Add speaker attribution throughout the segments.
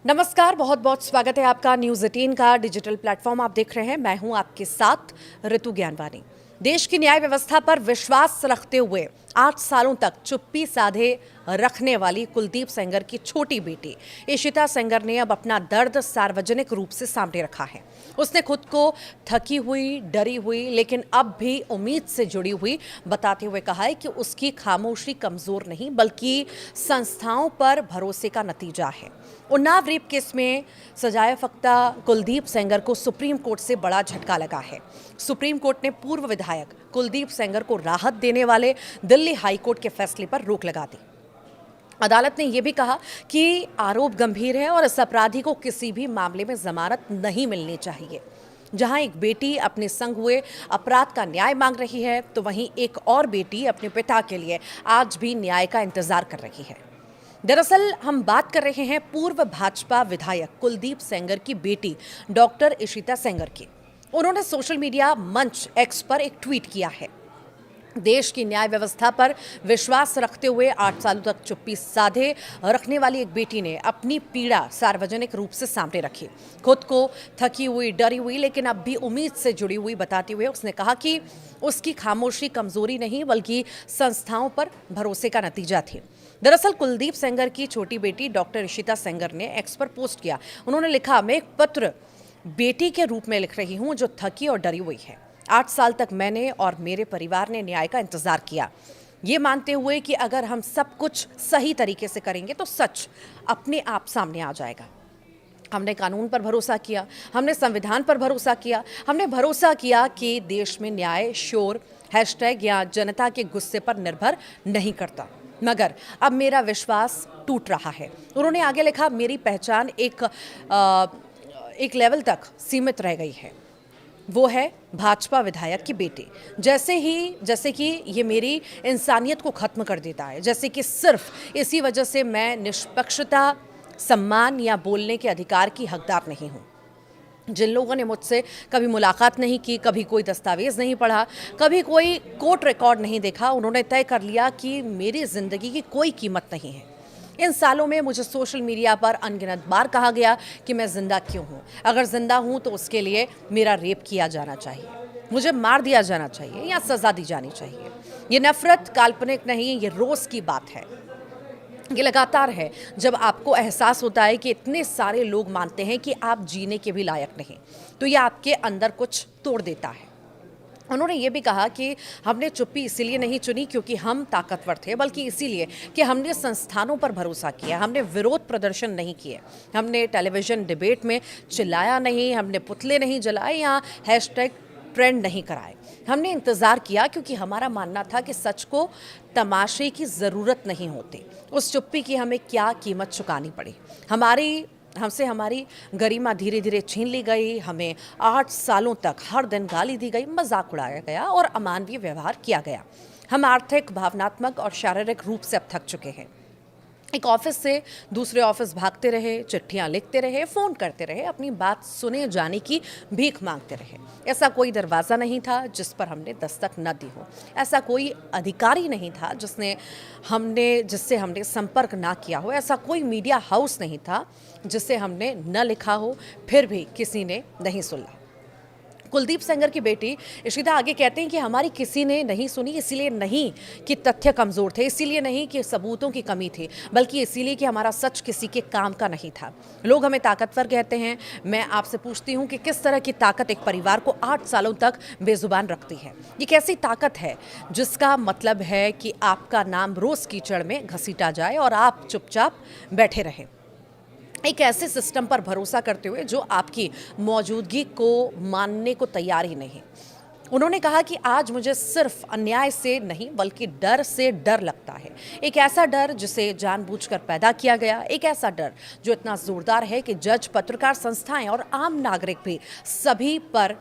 Speaker 1: नमस्कार, बहुत बहुत स्वागत है आपका न्यूज़ 18 का डिजिटल प्लेटफॉर्म आप देख रहे हैं। मैं हूं आपके साथ ऋतु ज्ञानवानी। देश की न्याय व्यवस्था पर विश्वास रखते हुए 8 सालों तक चुप्पी साधे रखने वाली कुलदीप सेंगर की छोटी बेटी इशिता सेंगर ने अब अपना दर्द सार्वजनिक रूप से सामने रखा है। उसने खुद को थकी हुई, डरी हुई, लेकिन अब भी उम्मीद से जुड़ी हुई बताते हुए कहा है कि उसकी खामोशी कमजोर नहीं बल्कि संस्थाओं पर भरोसे का नतीजा है। उन्नाव रेप केस में सजायाफ्ता कुलदीप सेंगर को सुप्रीम कोर्ट से बड़ा झटका लगा है। सुप्रीम कोर्ट ने पूर्व विधायक कुलदीप सेंगर को राहत देने वाले दिल्ली हाई कोर्ट के फैसले पर रोक लगा दी। अदालत ने यह भी कहा कि आरोप गंभीर है और इस अपराधी को किसी भी मामले में जमानत नहीं मिलनी चाहिए। जहां एक बेटी अपने संग हुए अपराध का न्याय मांग रही है, तो वहीं एक और बेटी अपने पिता के लिए आज भी न्याय का इंतजार कर रही है। दरअसल हम बात कर रहे हैं पूर्व भाजपा विधायक कुलदीप सेंगर की बेटी डॉक्टर इशिता सेंगर की। उन्होंने सोशल मीडिया मंच एक्स पर एक ट्वीट किया है। देश की न्याय व्यवस्था पर विश्वास रखते हुए 8 सालों तक चुप्पी साधे रखने वाली एक बेटी ने अपनी पीड़ा सार्वजनिक रूप से सामने रखी। खुद को थकी हुई, डरी हुई, लेकिन अब भी उम्मीद से जुड़ी हुई बताते हुए उसने कहा कि उसकी खामोशी कमजोरी नहीं बल्कि संस्थाओं पर भरोसे का नतीजा थी। दरअसल कुलदीप सेंगर की छोटी बेटी डॉक्टर इशिता सेंगर ने एक्स पर पोस्ट किया। उन्होंने लिखा, मैं एक पत्र बेटी के रूप में लिख रही हूं जो थकी और डरी हुई है। 8 साल तक मैंने और मेरे परिवार ने न्याय का इंतजार किया, ये मानते हुए कि अगर हम सब कुछ सही तरीके से करेंगे तो सच अपने आप सामने आ जाएगा। हमने कानून पर भरोसा किया, हमने संविधान पर भरोसा किया, हमने भरोसा किया कि देश में न्याय शोर, हैशटैग या जनता के गुस्से पर निर्भर नहीं करता। मगर अब मेरा विश्वास टूट रहा है। उन्होंने आगे लिखा, मेरी पहचान एक लेवल तक सीमित रह गई है, वो है भाजपा विधायक की बेटी। जैसे कि ये मेरी इंसानियत को खत्म कर देता है, जैसे कि सिर्फ इसी वजह से मैं निष्पक्षता, सम्मान या बोलने के अधिकार की हकदार नहीं हूँ। जिन लोगों ने मुझसे कभी मुलाकात नहीं की, कभी कोई दस्तावेज नहीं पढ़ा, कभी कोई कोर्ट रिकॉर्ड नहीं देखा, उन्होंने तय कर लिया कि मेरी जिंदगी की कोई कीमत नहीं है। इन सालों में मुझे सोशल मीडिया पर अनगिनत बार कहा गया कि मैं जिंदा क्यों हूँ। अगर जिंदा हूँ तो उसके लिए मेरा रेप किया जाना चाहिए, मुझे मार दिया जाना चाहिए या सजा दी जानी चाहिए। ये नफरत काल्पनिक नहीं, ये रोज की बात है। ये लगातार है। जब आपको एहसास होता है कि इतने सारे लोग मानते हैं कि आप जीने के भी लायक नहीं, तो ये आपके अंदर कुछ तोड़ देता है। उन्होंने ये भी कहा कि हमने चुप्पी इसीलिए नहीं चुनी क्योंकि हम ताकतवर थे, बल्कि इसीलिए कि हमने संस्थानों पर भरोसा किया, हमने विरोध प्रदर्शन नहीं किए, हमने टेलीविजन डिबेट में चिल्लाया नहीं, हमने पुतले नहीं जलाए या हैशटैग ट्रेंड नहीं कराए। हमने इंतज़ार किया क्योंकि हमारा मानना था कि सच को तमाशे की ज़रूरत नहीं होती। उस चुप्पी की हमें क्या कीमत चुकानी पड़ी। हमसे हमारी गरिमा धीरे धीरे छीन ली गई। हमें 8 सालों तक हर दिन गाली दी गई, मजाक उड़ाया गया और अमानवीय व्यवहार किया गया। हम आर्थिक, भावनात्मक और शारीरिक रूप से अब थक चुके हैं। एक ऑफिस से दूसरे ऑफिस भागते रहे, चिट्ठियां लिखते रहे, फ़ोन करते रहे, अपनी बात सुने जाने की भीख मांगते रहे। ऐसा कोई दरवाज़ा नहीं था जिस पर हमने दस्तक न दी हो। ऐसा कोई अधिकारी नहीं था जिससे हमने संपर्क ना किया हो। ऐसा कोई मीडिया हाउस नहीं था जिसे हमने न लिखा हो, फिर भी किसी ने नहीं सुना। कुलदीप सेंगर की बेटी इशिता आगे कहते हैं कि हमारी किसी ने नहीं सुनी, इसीलिए नहीं कि तथ्य कमज़ोर थे, इसीलिए नहीं कि सबूतों की कमी थी, बल्कि इसीलिए कि हमारा सच किसी के काम का नहीं था। लोग हमें ताकतवर कहते हैं। मैं आपसे पूछती हूँ कि किस तरह की ताकत एक परिवार को 8 सालों तक बेजुबान रखती है। ये कैसी ताकत है जिसका मतलब है कि आपका नाम रोज़ कीचड़ में घसीटा जाए और आप चुपचाप बैठे रहें। एक ऐसे सिस्टम पर भरोसा करते हुए जो आपकी मौजूदगी को मानने को तैयार ही नहीं। उन्होंने कहा कि आज मुझे सिर्फ अन्याय से नहीं बल्कि डर से डर लगता है। एक ऐसा डर जिसे जानबूझकर पैदा किया गया, एक ऐसा डर जो इतना जोरदार है कि जज, पत्रकार, संस्थाएं और आम नागरिक भी सभी पर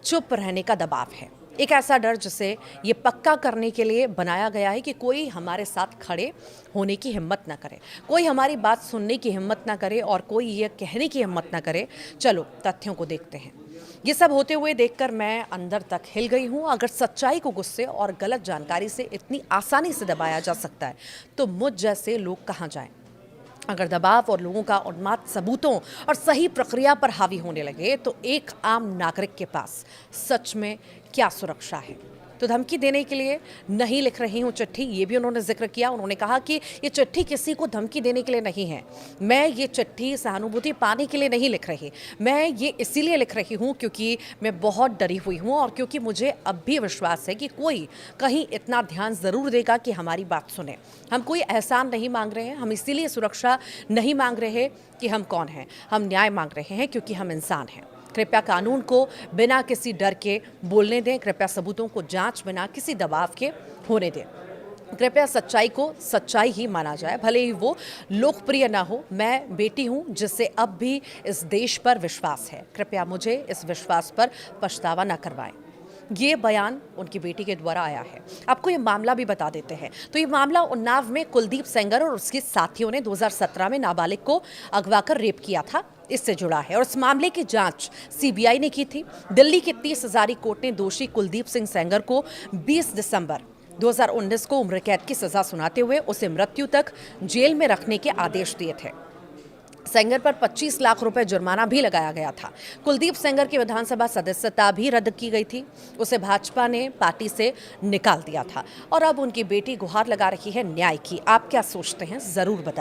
Speaker 1: चुप रहने का दबाव है। एक ऐसा डर जिसे ये पक्का करने के लिए बनाया गया है कि कोई हमारे साथ खड़े होने की हिम्मत ना करे, कोई हमारी बात सुनने की हिम्मत ना करे और कोई ये कहने की हिम्मत ना करे, चलो तथ्यों को देखते हैं। ये सब होते हुए देखकर मैं अंदर तक हिल गई हूँ। अगर सच्चाई को गुस्से और गलत जानकारी से इतनी आसानी से दबाया जा सकता है तो मुझ जैसे लोग कहाँ जाएं। अगर दबाव और लोगों का उन्माद सबूतों और सही प्रक्रिया पर हावी होने लगे तो एक आम नागरिक के पास सच में क्या सुरक्षा है। तो धमकी देने के लिए नहीं लिख रही हूँ चिट्ठी, ये भी उन्होंने जिक्र किया। उन्होंने कहा कि ये चिट्ठी किसी को धमकी देने के लिए नहीं है, मैं ये चिट्ठी सहानुभूति पाने के लिए नहीं लिख रही, मैं ये इसीलिए लिख रही हूँ क्योंकि मैं बहुत डरी हुई हूँ और क्योंकि मुझे अब भी विश्वास है कि कोई कहीं इतना ध्यान ज़रूर देगा कि हमारी बात सुने। हम कोई एहसान नहीं मांग रहे हैं, हम इसीलिए सुरक्षा नहीं मांग रहे कि हम कौन हैं, हम न्याय मांग रहे हैं क्योंकि हम इंसान हैं। कृपया कानून को बिना किसी डर के बोलने दें, कृपया सबूतों को जांच बिना किसी दबाव के होने दें, कृपया सच्चाई को सच्चाई ही माना जाए, भले ही वो लोकप्रिय ना हो। मैं बेटी हूँ जिससे अब भी इस देश पर विश्वास है, कृपया मुझे इस विश्वास पर पछतावा न करवाएं। ये बयान उनकी बेटी के द्वारा आया है। आपको ये मामला भी बता देते हैं। तो ये मामला उन्नाव में कुलदीप सेंगर और उसके साथियों ने 2017 में नाबालिग को अगवाकर रेप किया था, इससे जुड़ा है और इस मामले की जांच सीबीआई ने की थी। दिल्ली की 30 हजारी कोर्ट ने दोषी कुलदीप सिंह सेंगर को 20 दिसंबर 2019 को उम्र कैद की सजा सुनाते हुए उसे मृत्यु तक जेल में रखने के आदेश दिए थे। सेंगर पर 25 लाख रुपए जुर्माना भी लगाया गया था। कुलदीप सेंगर की विधानसभा सदस्यता भी रद्द की गई थी, उसे भाजपा ने पार्टी से निकाल दिया था और अब उनकी बेटी गुहार लगा रही है न्याय की। आप क्या सोचते हैं, जरूर बताइए।